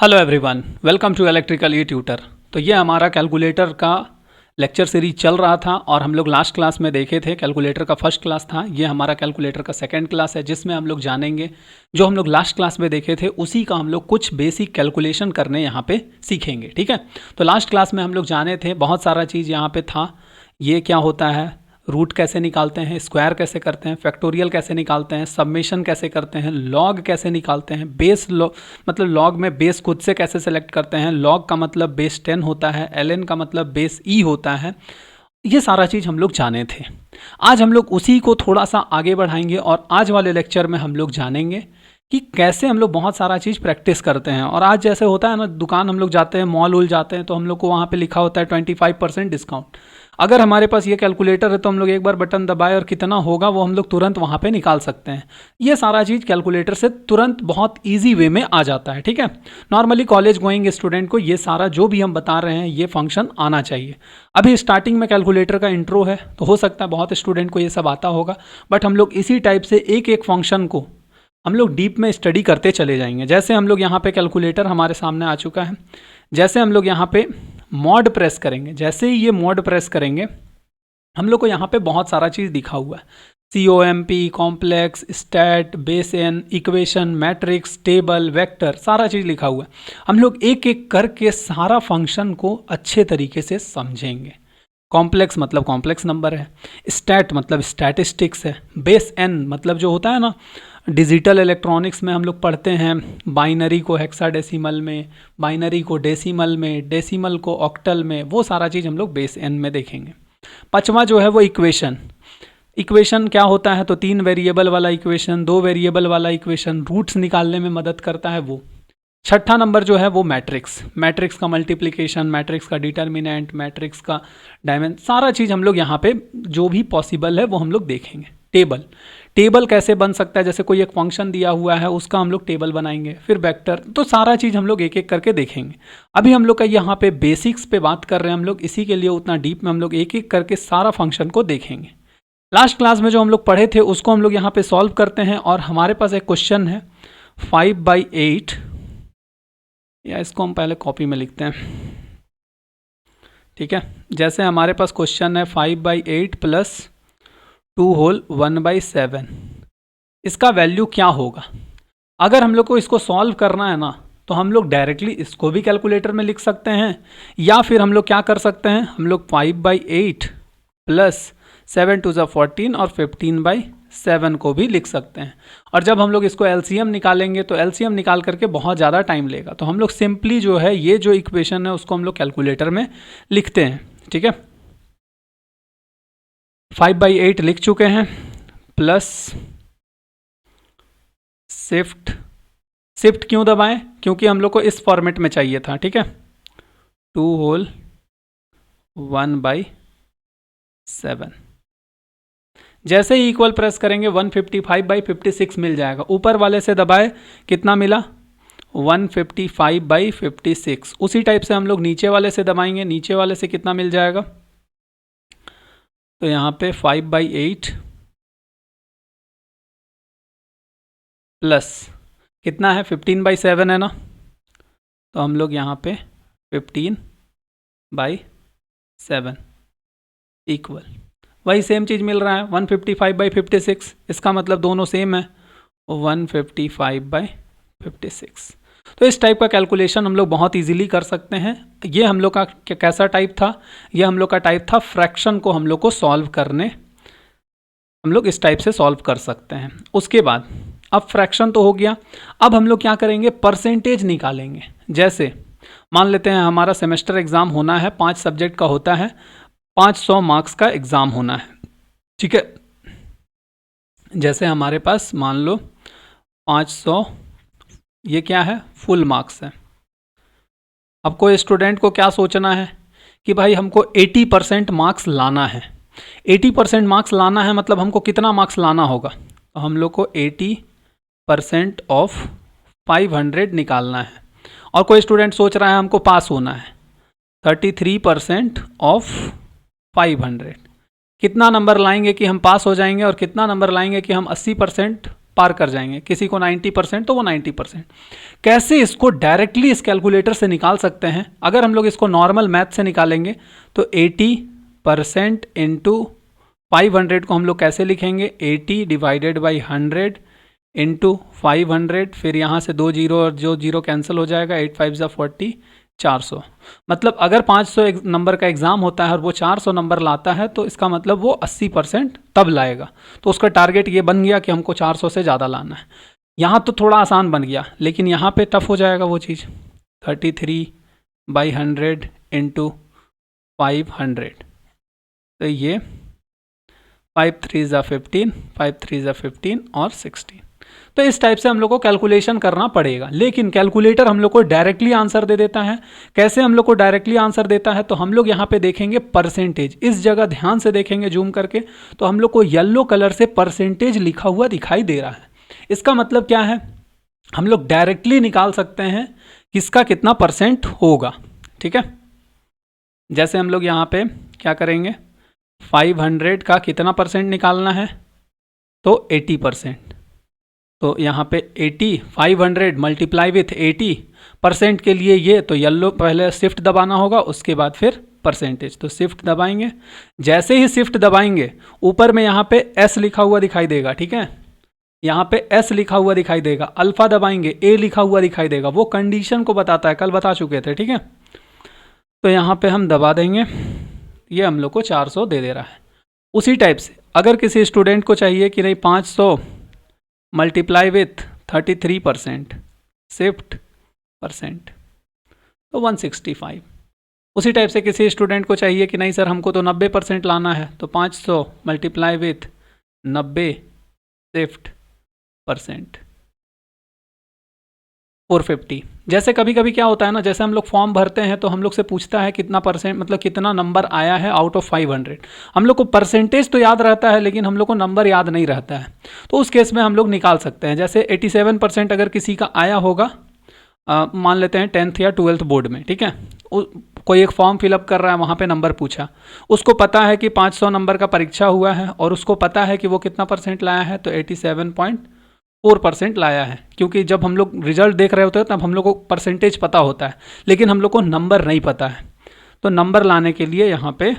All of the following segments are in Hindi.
Hello everyone, welcome to electrical E tutor. तो ये हमारा कैलकुलेटर का लेक्चर सीरीज चल रहा था और हम लोग लास्ट क्लास में देखे थे कैलकुलेटर का फर्स्ट क्लास था। ये हमारा कैलकुलेटर का सेकंड क्लास है जिसमें हम लोग जानेंगे जो हम लोग लास्ट क्लास में देखे थे उसी का हम लोग कुछ बेसिक कैलकुलेशन करने यहाँ पे सीखेंगे। ठीक है, तो लास्ट क्लास में हम लोग जाने थे बहुत सारा चीज़ यहाँ पे था। ये क्या होता है, रूट कैसे निकालते हैं, स्क्वायर कैसे करते हैं, फैक्टोरियल कैसे निकालते हैं, सबमेशन कैसे करते हैं, लॉग कैसे निकालते हैं, बेस मतलब लॉग में बेस खुद से कैसे सेलेक्ट करते हैं, लॉग का मतलब बेस 10 होता है, ln का मतलब बेस e होता है। ये सारा चीज़ हम लोग जाने थे। आज हम लोग उसी को थोड़ा सा आगे बढ़ाएंगे और आज वाले लेक्चर में हम लोग जानेंगे कि कैसे हम लोग बहुत सारा चीज़ प्रैक्टिस करते हैं। और आज जैसे होता है ना, दुकान हम लोग जाते हैं, मॉल उल जाते हैं, तो हम लोग को वहाँ पे लिखा होता है 25% डिस्काउंट। अगर हमारे पास ये कैलकुलेटर है तो हम लोग एक बार बटन दबाए और कितना होगा वो हम लोग तुरंत वहाँ पे निकाल सकते हैं। ये सारा चीज़ कैलकुलेटर से तुरंत बहुत ईजी वे में आ जाता है। ठीक है, नॉर्मली कॉलेज गोइंग स्टूडेंट को ये सारा जो भी हम बता रहे हैं ये फंक्शन आना चाहिए। अभी स्टार्टिंग में कैलकुलेटर का इंट्रो है तो हो सकता है बहुत स्टूडेंट को ये सब आता होगा, बट हम लोग इसी टाइप से एक एक फंक्शन को हम लोग डीप में स्टडी करते चले जाएंगे। जैसे हम लोग यहाँ पे कैलकुलेटर हमारे सामने आ चुका है, जैसे हम लोग यहाँ पे मॉड प्रेस करेंगे, जैसे ही ये मॉड प्रेस करेंगे हम लोग को यहाँ पे बहुत सारा चीज़ दिखा हुआ है, COMP, complex, stat, base N, equation, matrix, table, vector, सारा चीज़ लिखा हुआ है। हम लोग एक एक करके सारा फंक्शन को अच्छे तरीके से समझेंगे। कॉम्प्लेक्स मतलब कॉम्प्लेक्स नंबर है, स्टैट मतलब स्टैटिस्टिक्स है, बेस एन मतलब जो होता है ना डिजिटल इलेक्ट्रॉनिक्स में हम लोग पढ़ते हैं बाइनरी को हेक्साडेसिमल में, बाइनरी को डेसिमल में, डेसिमल को ऑक्टल में, वो सारा चीज़ हम लोग बेस एन में देखेंगे। पांचवा जो है वो इक्वेशन। इक्वेशन क्या होता है, तो 3 वेरिएबल वाला इक्वेशन, 2 वेरिएबल वाला इक्वेशन, रूट्स निकालने में मदद करता है वो। छठा नंबर जो है वो मैट्रिक्स, मैट्रिक्स का मल्टीप्लिकेशन, मैट्रिक्स का डिटर्मिनेंट, मैट्रिक्स का डायमेंशन, सारा चीज़ हम लोग यहाँ पे जो भी पॉसिबल है वो हम लोग देखेंगे। टेबल, टेबल कैसे बन सकता है, जैसे कोई एक फंक्शन दिया हुआ है उसका हम लोग टेबल बनाएंगे, फिर वेक्टर, तो सारा चीज़ हम लोग एक एक करके देखेंगे। अभी हम लोग का यहाँ पे बेसिक्स पे बात कर रहे हैं हम लोग, इसी के लिए उतना डीप में हम लोग एक एक करके सारा फंक्शन को देखेंगे। लास्ट क्लास में जो हम लोग पढ़े थे उसको हम लोग यहाँ पे सॉल्व करते हैं और हमारे पास एक क्वेश्चन है 5/8, या इसको हम पहले कॉपी में लिखते हैं। ठीक है, जैसे हमारे पास क्वेश्चन है 5/8 प्लस 2 होल 1/7, इसका वैल्यू क्या होगा। अगर हम लोग को इसको सॉल्व करना है ना तो हम लोग डायरेक्टली इसको भी कैलकुलेटर में लिख सकते हैं, या फिर हम लोग क्या कर सकते हैं, हम लोग 5/8 प्लस 7 2 14 और 15/7 को भी लिख सकते हैं। और जब हम लोग इसको LCM निकालेंगे तो LCM निकाल करके बहुत ज़्यादा टाइम लेगा, तो हम लोग सिंपली जो है ये जो इक्वेशन है उसको हम लोग कैलकुलेटर में लिखते हैं। ठीक है, 5/8 लिख चुके हैं, प्लस शिफ्ट क्यों दबाएं, क्योंकि हम लोग को इस फॉर्मेट में चाहिए था। ठीक है, 2 होल 1/7, जैसे ही इक्वल प्रेस करेंगे 155/56 मिल जाएगा। ऊपर वाले से दबाए, कितना मिला 155/56। उसी टाइप से हम लोग नीचे वाले से दबाएंगे, नीचे वाले से कितना मिल जाएगा, तो यहाँ पे 5/8 प्लस कितना है 15/7 है ना, तो हम लोग यहाँ पे 15/7 इक्वल, वही सेम चीज़ मिल रहा है 155/56, इसका मतलब दोनों सेम है 155/56। तो इस टाइप का कैलकुलेशन हम लोग बहुत इजीली कर सकते हैं। ये हम लोग का कैसा टाइप था, ये हम लोग का टाइप था फ्रैक्शन को हम लोग को सॉल्व करने, हम लोग इस टाइप से सॉल्व कर सकते हैं। उसके बाद अब फ्रैक्शन तो हो गया, अब हम लोग क्या करेंगे, परसेंटेज निकालेंगे। जैसे मान लेते हैं हमारा सेमेस्टर एग्ज़ाम होना है, 5 सब्जेक्ट का होता है, 500 मार्क्स का एग्ज़ाम होना है। ठीक है, जैसे हमारे पास मान लो 500, ये क्या है, फुल मार्क्स है। अब कोई स्टूडेंट को क्या सोचना है कि भाई हमको 80% मार्क्स लाना है। 80% मार्क्स लाना है मतलब हमको कितना मार्क्स लाना होगा, तो हम लोग को 80% ऑफ 500 निकालना है। और कोई स्टूडेंट सोच रहा है हमको पास होना है, 33% ऑफ 500, कितना नंबर लाएंगे कि हम पास हो जाएंगे और कितना नंबर लाएंगे कि हम 80% पार कर जाएंगे, किसी को 90% तो वो 90%। कैसे इसको डायरेक्टली इस कैलकुलेटर से निकाल सकते हैं? अगर हम लोग इसको नॉर्मल मैथ से निकालेंगे तो 80% इंटू 500 को हम लोग कैसे लिखेंगे? 80 डिवाइडेड बाई 100 इंटू 500, फिर यहाँ से 2 जीरो और जो जीरो कैंसिल हो जाएगा, 8 5 ज़ा 40, 400। मतलब अगर 500 नंबर का एग्ज़ाम होता है और वो 400 नंबर लाता है तो इसका मतलब वो 80% तब लाएगा। तो उसका टारगेट ये बन गया कि हमको 400 से ज़्यादा लाना है। यहाँ तो थोड़ा आसान बन गया, लेकिन यहाँ पे टफ हो जाएगा वो चीज़। 33/100 इंटू 500, तो ये 5 3 ज़ा 15, 5 3 ज़ा 15 और 16। तो इस टाइप से हम लोग को कैलकुलेशन करना पड़ेगा, लेकिन कैलकुलेटर हम लोग को डायरेक्टली आंसर दे देता है। कैसे हम लोग को डायरेक्टली आंसर देता है? तो हम लोग यहाँ पे देखेंगे परसेंटेज। इस जगह ध्यान से देखेंगे जूम करके, तो हम लोग को येलो कलर से परसेंटेज लिखा हुआ दिखाई दे रहा है। इसका मतलब क्या है? हम लोग डायरेक्टली निकाल सकते हैं किसका कितना परसेंट होगा। ठीक है, जैसे हम लोग यहाँ पे क्या करेंगे, 500 का कितना परसेंट निकालना है? तो 80%। तो यहाँ पे 80, 500 मल्टीप्लाई विथ 80% के लिए ये तो येलो पहले शिफ्ट दबाना होगा, उसके बाद फिर परसेंटेज। तो शिफ्ट दबाएंगे, जैसे ही शिफ्ट दबाएंगे ऊपर में यहाँ पे एस लिखा हुआ दिखाई देगा। ठीक है, यहाँ पे एस लिखा हुआ दिखाई देगा। अल्फा दबाएंगे, ए लिखा हुआ दिखाई देगा। वो कंडीशन को बताता है, कल बता चुके थे। ठीक है, तो यहाँ पे हम दबा देंगे, ये हम लोग को 400 दे दे रहा है। उसी टाइप से अगर किसी स्टूडेंट को चाहिए कि नहीं 500 मल्टीप्लाई विथ 33% शिफ्ट परसेंट, तो 165। उसी टाइप से किसी स्टूडेंट को चाहिए कि नहीं सर हमको तो 90% लाना है, तो 500 मल्टीप्लाई विथ 90 शिफ्ट परसेंट, 450। जैसे कभी कभी क्या होता है ना, जैसे हम लोग फॉर्म भरते हैं तो हम लोग से पूछता है कितना परसेंट, मतलब कितना नंबर आया है आउट ऑफ 500। हम लोग को परसेंटेज तो याद रहता है लेकिन हम लोग को नंबर याद नहीं रहता है, तो उस केस में हम लोग निकाल सकते हैं। जैसे 87% अगर किसी का आया होगा, मान लेते हैं 10th या 12th बोर्ड में। ठीक है, कोई एक फॉर्म फिलअप कर रहा है, वहाँ पे नंबर पूछा, उसको पता है कि 500 नंबर का परीक्षा हुआ है और उसको पता है कि वो कितना परसेंट लाया है, तो 87.4% लाया है। क्योंकि जब हम लोग रिजल्ट देख रहे होते हैं तब हम लोग को परसेंटेज पता होता है, लेकिन हम लोग को नंबर नहीं पता है। तो नंबर लाने के लिए यहाँ पे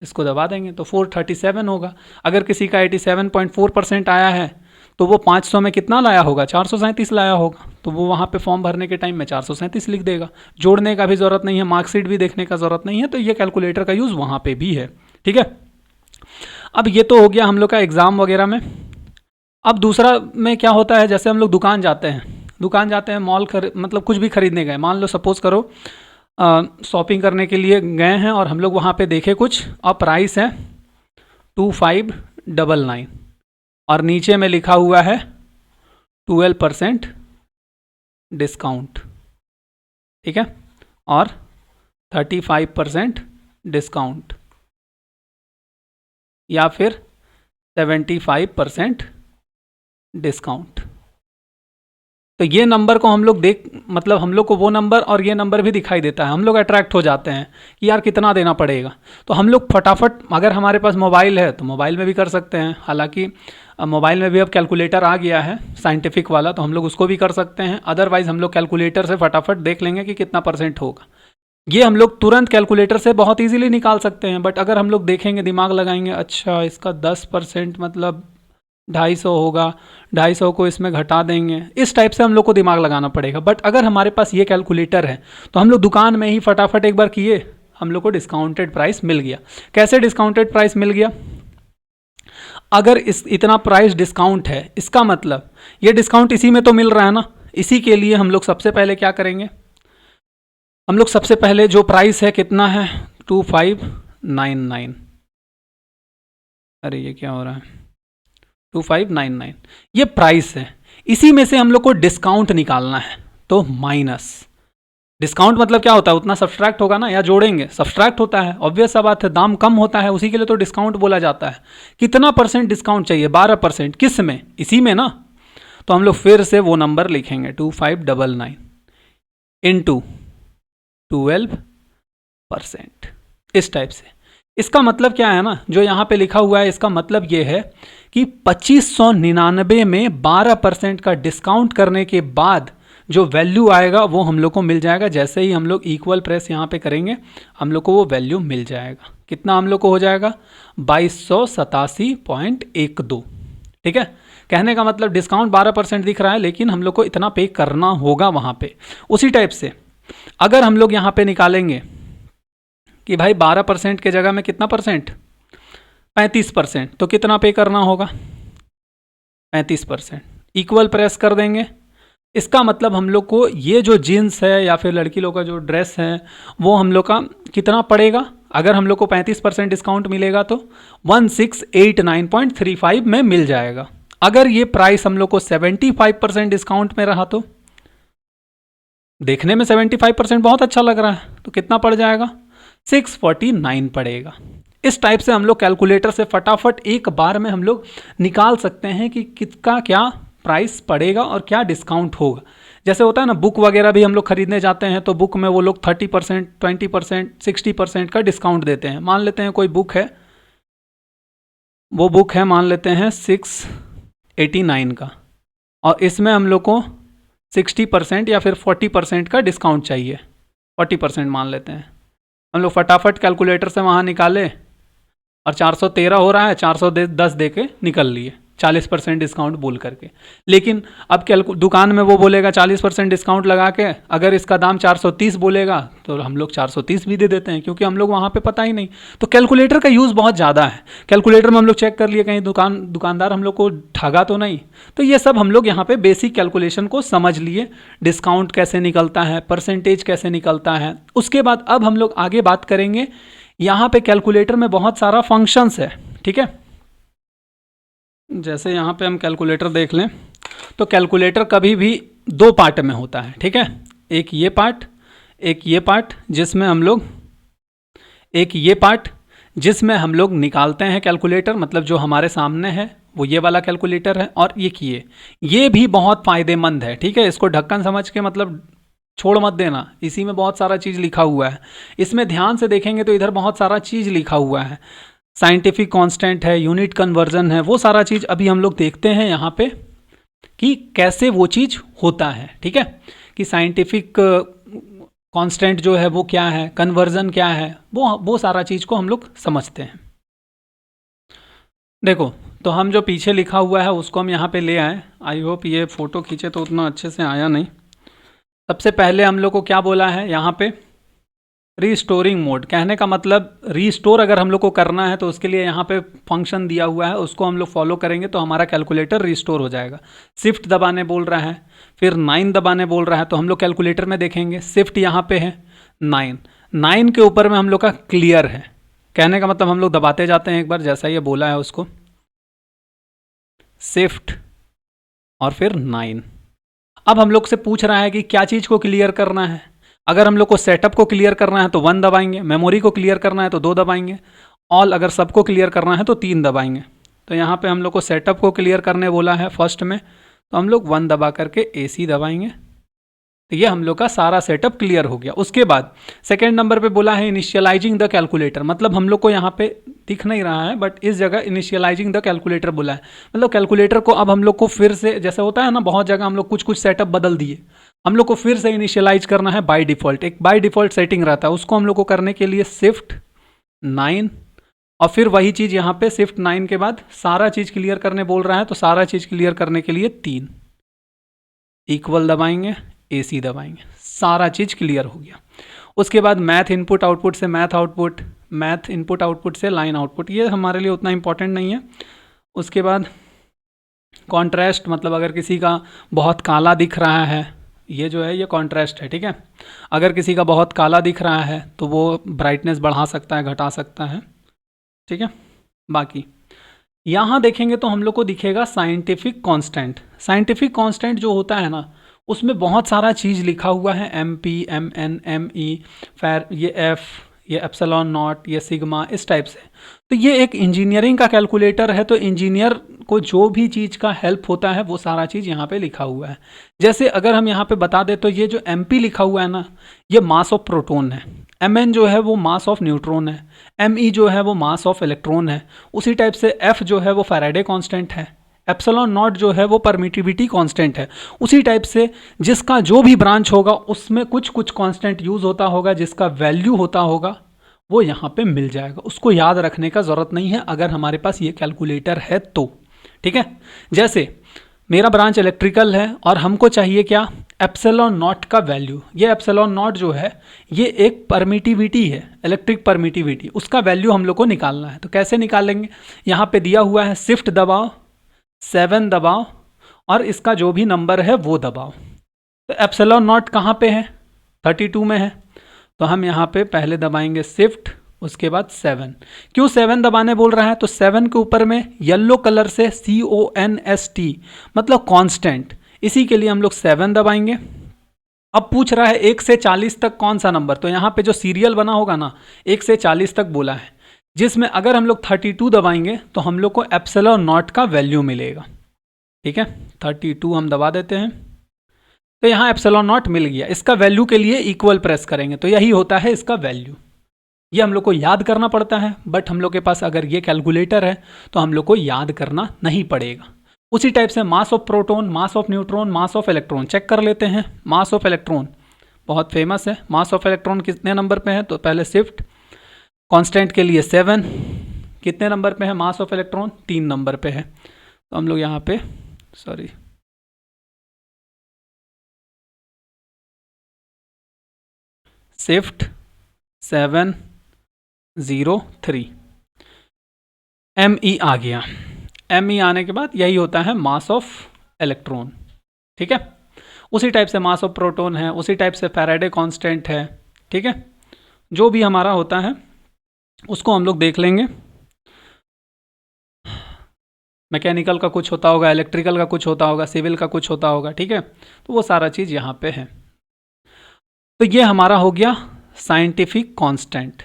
इसको दबा देंगे तो 437 होगा। अगर किसी का 87.4% आया है तो वो 500 में कितना लाया होगा? 437 लाया होगा। तो वो वहाँ पे फॉर्म भरने के टाइम में 437 लिख देगा। जोड़ने का भी ज़रूरत नहीं है, मार्कशीट भी देखने का ज़रूरत नहीं है, तो ये कैलकुलेटर का यूज़ वहाँ पे भी है। ठीक है, अब ये तो हो गया हम लोग का एग्ज़ाम वगैरह में। अब दूसरा में क्या होता है, जैसे हम लोग दुकान जाते हैं, मॉल मतलब कुछ भी खरीदने गए, मान लो सपोज़ करो शॉपिंग करने के लिए गए हैं और हम लोग वहाँ पे देखे कुछ और प्राइस है 2599 और नीचे में लिखा हुआ है 12% डिस्काउंट। ठीक है, और 35% डिस्काउंट या फिर 75% डिस्काउंट। तो ये नंबर को हम लोग मतलब हम लोग को वो नंबर और ये नंबर भी दिखाई देता है, हम लोग अट्रैक्ट हो जाते हैं कि यार कितना देना पड़ेगा। तो हम लोग फटाफट, अगर हमारे पास मोबाइल है तो मोबाइल में भी कर सकते हैं। हालांकि मोबाइल में भी अब कैलकुलेटर आ गया है साइंटिफिक वाला, तो हम लोग उसको भी कर सकते हैं। अदरवाइज़ हम लोग कैलकुलेटर से फटाफट देख लेंगे कि कितना परसेंट होगा। ये हम लोग तुरंत कैलकुलेटर से बहुत ईजिली निकाल सकते हैं, बट अगर हम लोग देखेंगे, दिमाग लगाएंगे, अच्छा इसका 10% मतलब 250 होगा, 250 को इसमें घटा देंगे, इस टाइप से हम लोग को दिमाग लगाना पड़ेगा। बट अगर हमारे पास ये कैलकुलेटर है तो हम लोग दुकान में ही फटाफट एक बार किए, हम लोग को डिस्काउंटेड प्राइस मिल गया। कैसे डिस्काउंटेड प्राइस मिल गया? अगर इतना प्राइस डिस्काउंट है, इसका मतलब ये डिस्काउंट इसी में तो मिल रहा है ना। इसी के लिए हम लोग सबसे पहले क्या करेंगे, हम लोग सबसे पहले जो प्राइस है कितना है 2599, अरे ये क्या हो रहा है 2599, ये प्राइस है। इसी में से हम लोग को डिस्काउंट निकालना है, तो माइनस। डिस्काउंट मतलब क्या होता है, उतना सब्सट्रैक्ट होगा ना, या जोड़ेंगे, सब्सट्रैक्ट होता है, ऑब्वियस सा बात है, दाम कम होता है, उसी के लिए तो डिस्काउंट बोला जाता है। कितना परसेंट डिस्काउंट चाहिए? 12%। किस में? इसी में ना। तो हम लोग फिर से वो नंबर लिखेंगे 2599 इंटू 12%, इस टाइप से। इसका मतलब क्या है ना, जो यहाँ पे लिखा हुआ है इसका मतलब ये है कि 2599 में 12% का डिस्काउंट करने के बाद जो वैल्यू आएगा वो हम लोग को मिल जाएगा। जैसे ही हम लोग इक्वल प्रेस यहाँ पे करेंगे हम लोग को वो वैल्यू मिल जाएगा। कितना हम लोग को हो जाएगा? 2287.12। ठीक है, कहने का मतलब डिस्काउंट 12% दिख रहा है लेकिन हम लोग को इतना पे करना होगा वहाँ पे। उसी टाइप से अगर हम लोग यहाँ पे निकालेंगे कि भाई 12% के जगह में कितना परसेंट, 35%, तो कितना पे करना होगा? 35%। इक्वल प्रेस कर देंगे। इसका मतलब हम लोग को ये जो जीन्स है या फिर लड़की लोग का जो ड्रेस है वो हम लोग का कितना पड़ेगा? अगर हम लोग को 35% डिस्काउंट मिलेगा तो 1689.35 में मिल जाएगा। अगर ये प्राइस हम लोग को 75% डिस्काउंट में रहा तो देखने में 75% बहुत अच्छा लग रहा है, तो कितना पड़ जाएगा? 649 पड़ेगा। इस टाइप से हम लोग कैलकुलेटर से फटाफट एक बार में हम लोग निकाल सकते हैं कि कितना क्या प्राइस पड़ेगा और क्या डिस्काउंट होगा। जैसे होता है ना, बुक वगैरह भी हम लोग खरीदने जाते हैं तो बुक में वो लोग 30%, 20%, 60% का डिस्काउंट देते हैं। मान लेते हैं कोई बुक है, वो बुक है मान लेते हैं 689 का, और इसमें हम लोग को 60% या फिर 40% का डिस्काउंट चाहिए। 40% मान लेते हैं। हम लोग फटाफट कैलकुलेटर से वहाँ निकाले और 413 हो रहा है, 410 दे के निकल लिए 40% डिस्काउंट बोल करके। लेकिन अब दुकान में वो बोलेगा 40% डिस्काउंट लगा के, अगर इसका दाम 430 बोलेगा तो हम लोग 430 भी दे देते हैं, क्योंकि हम लोग वहाँ पे पता ही नहीं। तो कैलकुलेटर का यूज़ बहुत ज़्यादा है। कैलकुलेटर में हम लोग चेक कर लिए कहीं दुकानदार हम लोग को ठगा तो नहीं। तो ये सब हम लोग यहाँ पे बेसिक कैलकुलेशन को समझ लिए, डिस्काउंट कैसे निकलता है, परसेंटेज कैसे निकलता है। उसके बाद अब हम लोग आगे बात करेंगे। यहाँ पे कैलकुलेटर में बहुत सारा फंक्शंस है, ठीक है। जैसे यहाँ पे हम कैलकुलेटर देख लें तो कैलकुलेटर कभी भी दो पार्ट में होता है, ठीक है। एक ये पार्ट, एक ये पार्ट, जिसमें हम लोग निकालते हैं कैलकुलेटर, मतलब जो हमारे सामने है वो ये वाला कैलकुलेटर है। और ये भी बहुत फ़ायदेमंद है, ठीक है। इसको ढक्कन समझ के मतलब छोड़ मत देना, इसी में बहुत सारा चीज़ लिखा हुआ है। इसमें ध्यान से देखेंगे तो इधर बहुत सारा चीज़ लिखा हुआ है। साइंटिफिक कांस्टेंट है, यूनिट कन्वर्जन है, वो सारा चीज़ अभी हम लोग देखते हैं यहाँ पे कि कैसे वो चीज़ होता है, ठीक है। कि साइंटिफिक कांस्टेंट जो है वो क्या है, कन्वर्जन क्या है, वो सारा चीज़ को हम लोग समझते हैं। देखो, तो हम जो पीछे लिखा हुआ है उसको हम यहाँ पे ले आए। आई होप ये फ़ोटो खींचे तो उतना अच्छे से आया नहीं। सबसे पहले हम लोग को क्या बोला है यहाँ पे, रीस्टोरिंग मोड। कहने का मतलब रीस्टोर अगर हम लोग को करना है तो उसके लिए यहाँ पे फंक्शन दिया हुआ है, उसको हम लोग फॉलो करेंगे तो हमारा कैलकुलेटर रीस्टोर हो जाएगा। शिफ्ट दबाने बोल रहा है, फिर 9 दबाने बोल रहा है, तो हम लोग कैलकुलेटर में देखेंगे शिफ्ट यहाँ पे है 9 के ऊपर में हम लोग का क्लियर है। कहने का मतलब हम लोग दबाते जाते हैं एक बार, जैसा ये बोला है उसको, शिफ्ट और फिर 9। अब हम लोग से पूछ रहा है कि क्या चीज़ को क्लियर करना है। अगर हम लोग को सेटअप को क्लियर करना है तो 1 दबाएंगे, मेमोरी को क्लियर करना है तो 2 दबाएंगे, ऑल अगर सबको क्लियर करना है तो 3 दबाएंगे। तो यहाँ पे हम लोग को सेटअप को क्लियर करने बोला है फर्स्ट में, तो हम लोग 1 दबा करके AC दबाएंगे। तो ये हम लोग का सारा सेटअप क्लियर हो गया। उसके बाद सेकेंड नंबर पे बोला है इनिशियलाइजिंग द कैलकुलेटर, मतलब हम लोग को यहाँ पे दिख नहीं रहा है बट इस जगह इनिशियलाइजिंग द कैलकुलेटर बोला है। मतलब कैलकुलेटर को अब हम लोग को फिर से, जैसे होता है ना बहुत जगह हम लोग कुछ सेटअप बदल दिए, हम लोग को फिर से इनिशियलाइज करना है बाय डिफ़ॉल्ट। एक बाय डिफ़ॉल्ट सेटिंग रहता है, उसको हम लोग को करने के लिए शिफ्ट 9 और फिर वही चीज़ यहाँ पे शिफ्ट 9 के बाद सारा चीज़ क्लियर करने बोल रहा है, तो सारा चीज़ क्लियर करने के लिए 3 इक्वल दबाएंगे, AC दबाएंगे, सारा चीज़ क्लियर हो गया। उसके बाद मैथ इनपुट आउटपुट से math output, math input output से लाइन आउटपुट, ये हमारे लिए उतना इंपॉर्टेंट नहीं है। उसके बाद कॉन्ट्रास्ट, मतलब अगर किसी का बहुत काला दिख रहा है, ये जो है ये कॉन्ट्रास्ट है, ठीक है। अगर किसी का बहुत काला दिख रहा है तो वो ब्राइटनेस बढ़ा सकता है, घटा सकता है, ठीक है। बाकी यहाँ देखेंगे तो हम लोग को दिखेगा साइंटिफिक कांस्टेंट। साइंटिफिक कांस्टेंट जो होता है ना, उसमें बहुत सारा चीज़ लिखा हुआ है, MP, MN, ME, फिर ये F, ये एप्सिलॉन नॉट, ये सिग्मा, इस टाइप से। तो ये एक इंजीनियरिंग का कैलकुलेटर है, तो इंजीनियर को जो भी चीज़ का हेल्प होता है वो सारा चीज़ यहाँ पे लिखा हुआ है। जैसे अगर हम यहाँ पे बता दें तो ये जो MP लिखा हुआ है ना, ये मास ऑफ प्रोटॉन है। Mn जो है वो मास ऑफ न्यूट्रॉन है, Me जो है वो मास ऑफ इलेक्ट्रॉन है, उसी टाइप से F जो है वो फैराडे कांस्टेंट है, एप्सिलॉन नॉट जो है वो परमिटिविटी कांस्टेंट है। उसी टाइप से जिसका जो भी ब्रांच होगा उसमें कुछ कुछ कांस्टेंट यूज़ होता होगा, जिसका वैल्यू होता होगा वो यहाँ पे मिल जाएगा। उसको याद रखने का ज़रूरत नहीं है अगर हमारे पास ये कैलकुलेटर है तो, ठीक है। जैसे मेरा ब्रांच इलेक्ट्रिकल है और हमको चाहिए क्या, एप्सिलॉन नॉट का वैल्यू। ये एप्सिलॉन नॉट जो है ये एक परमिटिविटी है, इलेक्ट्रिक परमिटिविटी, उसका वैल्यू हम लोग को निकालना है। तो कैसे निकालेंगे, यहाँ पे दिया हुआ है शिफ्ट दबाओ, 7 दबाओ और इसका जो भी नंबर है वो दबाओ। तो एप्सिलॉन नॉट कहाँ पे है, 32 में है, तो हम यहाँ पे पहले दबाएंगे शिफ्ट, उसके बाद 7। क्यों 7 दबाने बोल रहा है, तो 7 के ऊपर में येलो कलर से CONST मतलब कांस्टेंट, इसी के लिए हम लोग 7 दबाएंगे। अब पूछ रहा है 1 से 40 तक कौन सा नंबर, तो यहाँ पे जो सीरियल बना होगा ना 1 से 40 तक बोला है, जिसमें अगर हम लोग 32 दबाएंगे तो हम लोग को एप्सिलॉन नॉट का वैल्यू मिलेगा, ठीक है। 32 हम दबा देते हैं, तो यहाँ एप्सिलॉन नॉट मिल गया। इसका वैल्यू के लिए इक्वल प्रेस करेंगे तो यही होता है इसका वैल्यू। ये हम लोग को याद करना पड़ता है, बट हम लोग के पास अगर ये कैलकुलेटर है तो हम लोग को याद करना नहीं पड़ेगा। उसी टाइप से mass of proton, mass of neutron, mass of electron check कर लेते हैं। मास ऑफ इलेक्ट्रॉन बहुत फेमस है। मास ऑफ इलेक्ट्रॉन कितने नंबर पे है, तो पहले शिफ्ट, कांस्टेंट के लिए 7, कितने नंबर पे है मास ऑफ इलेक्ट्रॉन, 3 नंबर पे है। तो हम लोग यहाँ पे शिफ्ट 703 Me आ गया। Me आने के बाद यही होता है मास ऑफ इलेक्ट्रॉन, ठीक है। उसी टाइप से मास ऑफ प्रोटॉन है, उसी टाइप से फैराडे कांस्टेंट है, ठीक है। जो भी हमारा होता है उसको हम लोग देख लेंगे। मैकेनिकल का कुछ होता होगा, इलेक्ट्रिकल का कुछ होता होगा, सिविल का कुछ होता होगा, ठीक है। तो वो सारा चीज़ यहाँ पे है। तो ये हमारा हो गया साइंटिफिक कांस्टेंट।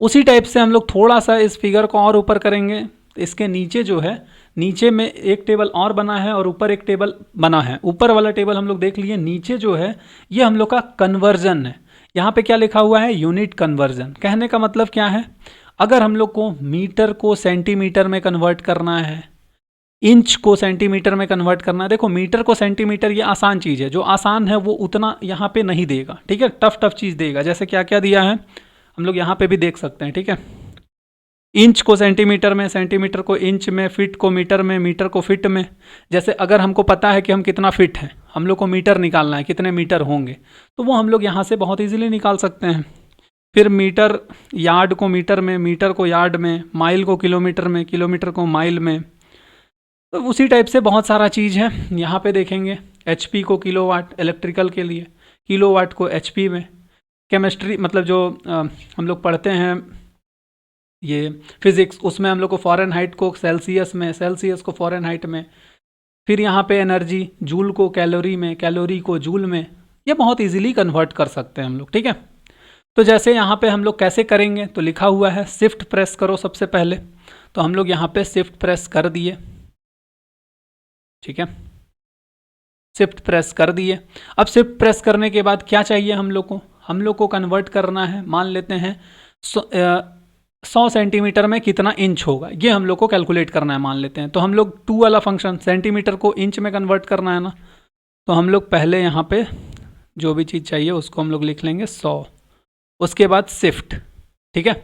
उसी टाइप से हम लोग थोड़ा सा इस फिगर को और ऊपर करेंगे। इसके नीचे जो है, नीचे में एक टेबल और बना है और ऊपर एक टेबल बना है। ऊपर वाला टेबल हम लोग देख लिए, नीचे जो है ये हम लोग का कन्वर्जन है। यहाँ पे क्या लिखा हुआ है, यूनिट कन्वर्जन। कहने का मतलब क्या है, अगर हम लोग को मीटर को सेंटीमीटर में कन्वर्ट करना है, इंच को सेंटीमीटर में कन्वर्ट करना है। देखो मीटर को सेंटीमीटर ये आसान चीज़ है, जो आसान है वो उतना यहाँ पे नहीं देगा, ठीक है। टफ चीज़ देगा। जैसे क्या क्या दिया है हम लोग यहाँ पे भी देख सकते हैं, ठीक है। इंच को सेंटीमीटर में, सेंटीमीटर को इंच में, फिट को मीटर में, मीटर को फिट में। जैसे अगर हमको पता है कि हम कितना फिट हैं, हम लोग को मीटर निकालना है, कितने मीटर होंगे, तो वो हम लोग यहाँ से बहुत ईजिली निकाल सकते हैं। फिर मीटर, यार्ड को मीटर में, मीटर को यार्ड में, माइल को किलोमीटर में, किलोमीटर को माइल में। तो उसी टाइप से बहुत सारा चीज़ है। यहाँ पे देखेंगे HP को किलोवाट, इलेक्ट्रिकल के लिए किलोवाट को HP में। केमिस्ट्री मतलब जो हम लोग पढ़ते हैं ये फिज़िक्स, उसमें हम लोग को फ़ारेनहाइट को सेल्सियस में, सेल्सियस को फ़ारेनहाइट में। फिर यहाँ पे एनर्जी, जूल को कैलोरी में, कैलोरी को जूल में। ये बहुत इजीली कन्वर्ट कर सकते हैं हम लोग, ठीक है। तो जैसे यहाँ पे हम लोग कैसे करेंगे, तो लिखा हुआ है शिफ्ट प्रेस करो सबसे पहले। तो हम लोग यहाँ पे शिफ्ट प्रेस कर दिए, ठीक है। शिफ्ट प्रेस कर दिए। अब शिफ्ट प्रेस करने के बाद क्या चाहिए हम लोग को, हम लोग को कन्वर्ट करना है। मान लेते हैं 100 सेंटीमीटर में कितना इंच होगा, ये हम लोग को कैलकुलेट करना है मान लेते हैं। तो हम लोग 2 वाला फंक्शन, सेंटीमीटर को इंच में कन्वर्ट करना है ना, तो हम लोग पहले यहाँ पे जो भी चीज़ चाहिए उसको हम लोग लिख लेंगे 100, उसके बाद शिफ्ट, ठीक है।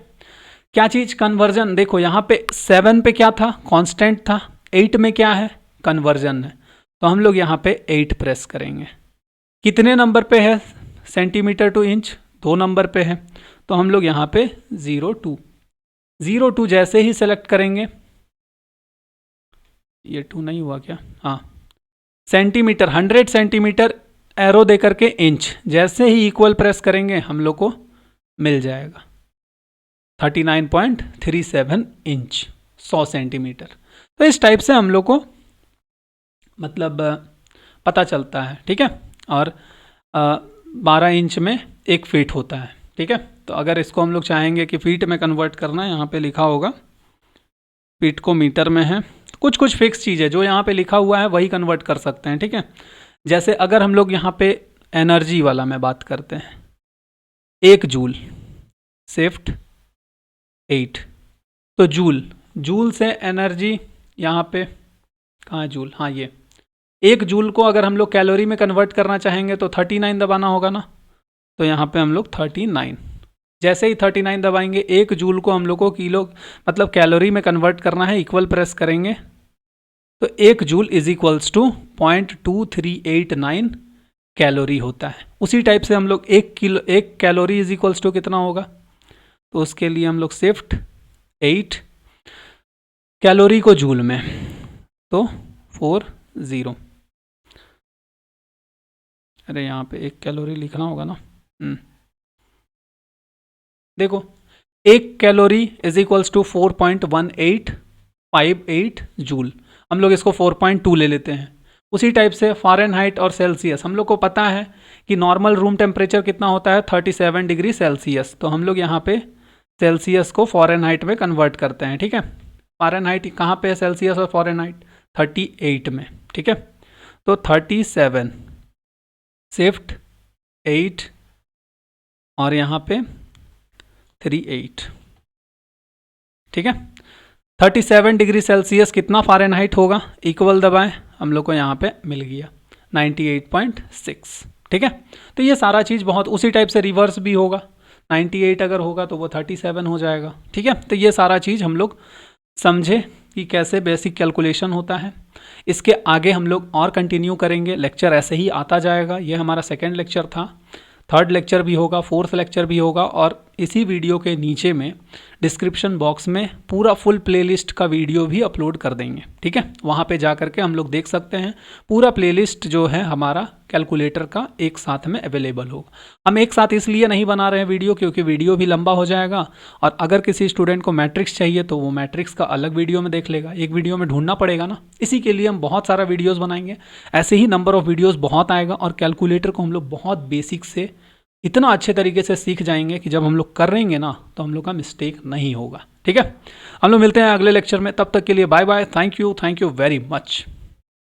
क्या चीज़, कन्वर्जन। देखो यहाँ पे 7 पे क्या था, कांस्टेंट था, 8 में क्या है, कन्वर्जन है। तो हम लोग यहाँ पे 8 प्रेस करेंगे। कितने नंबर पे है सेंटीमीटर टू इंच, 2 नंबर पे है। तो हम लोग यहाँ पे 02 जैसे ही सेलेक्ट करेंगे, ये 2 नहीं हुआ क्या, हाँ, सेंटीमीटर 100 सेंटीमीटर एरो दे करके इंच, जैसे ही इक्वल प्रेस करेंगे हम लोग को मिल जाएगा 39.37 इंच, 100 सेंटीमीटर। तो इस टाइप से हम लोग को मतलब पता चलता है, ठीक है। और 12 इंच में 1 फीट होता है, ठीक है। तो अगर इसको हम लोग चाहेंगे कि फीट में कन्वर्ट करना है, यहाँ पे लिखा होगा फीट को मीटर में है। कुछ कुछ फिक्स चीज़ है, जो यहाँ पे लिखा हुआ है वही कन्वर्ट कर सकते हैं, ठीक है। जैसे अगर हम लोग यहाँ पे एनर्जी वाला में बात करते हैं, 1 जूल, शिफ्ट 8। तो जूल से एनर्जी यहाँ पे कहाँ है जूल, हाँ ये 1 जूल को अगर हम लोग कैलोरी में कन्वर्ट करना चाहेंगे तो 39 दबाना होगा ना, तो यहाँ पे हम लोग 39, जैसे ही 39 दबाएंगे 1 जूल को हम लोग को किलो मतलब कैलोरी में कन्वर्ट करना है, इक्वल प्रेस करेंगे तो 1 joule is equals to 0.2389 calorie होता है। उसी टाइप से हम लोग 1 कैलोरी इज इक्वल्स टू कितना होगा, तो उसके लिए हम लोग शिफ्ट 8 कैलोरी को जूल में तो 40, अरे यहाँ पे 1 कैलोरी लिखना होगा ना, देखो 1 calorie is equals to 4.1858 joule, हम लोग इसको 4.2 ले लेते हैं। उसी टाइप से फ़ारेनहाइट और सेल्सियस, हम लोग को पता है कि नॉर्मल रूम टेम्परेचर कितना होता है 37 डिग्री सेल्सियस, तो हम लोग यहाँ पे सेल्सियस को फ़ारेनहाइट में कन्वर्ट करते हैं, ठीक है। फ़ारेनहाइट कहाँ पे है, सेल्सियस और फ़ारेनहाइट 38 में, ठीक है। तो 37 शिफ्ट 8 और यहाँ पे 38, ठीक है। 37 डिग्री सेल्सियस कितना फ़ारेनहाइट होगा, इक्वल दबाएं, हम लोग को यहाँ पे मिल गया 98.6, ठीक है। तो ये सारा चीज़ बहुत उसी टाइप से रिवर्स भी होगा, 98 अगर होगा तो वो 37 हो जाएगा, ठीक है। तो ये सारा चीज़ हम लोग समझे कि कैसे बेसिक कैलकुलेशन होता है। इसके आगे हम लोग और कंटिन्यू करेंगे, लेक्चर ऐसे ही आता जाएगा। ये हमारा सेकेंड लेक्चर था, थर्ड लेक्चर भी होगा, फोर्थ लेक्चर भी होगा, और इसी वीडियो के नीचे में डिस्क्रिप्शन बॉक्स में पूरा फुल प्लेलिस्ट का वीडियो भी अपलोड कर देंगे, ठीक है। वहाँ पे जा कर के हम लोग देख सकते हैं, पूरा प्लेलिस्ट जो है हमारा कैलकुलेटर का एक साथ में अवेलेबल होगा। हम एक साथ इसलिए नहीं बना रहे हैं वीडियो क्योंकि वीडियो भी लंबा हो जाएगा, और अगर किसी स्टूडेंट को मैट्रिक्स चाहिए तो वो मैट्रिक्स का अलग वीडियो में देख लेगा, एक वीडियो में ढूंढना पड़ेगा ना। इसी के लिए हम बहुत सारा वीडियोज़ बनाएंगे, ऐसे ही नंबर ऑफ़ वीडियोज़ बहुत आएगा, और कैलकुलेटर को हम लोग बहुत बेसिक से इतना अच्छे तरीके से सीख जाएंगे कि जब हम लोग करेंगे ना तो हम लोग का मिस्टेक नहीं होगा, ठीक है। हम लोग मिलते हैं अगले लेक्चर में, तब तक के लिए bye bye, thank you very much.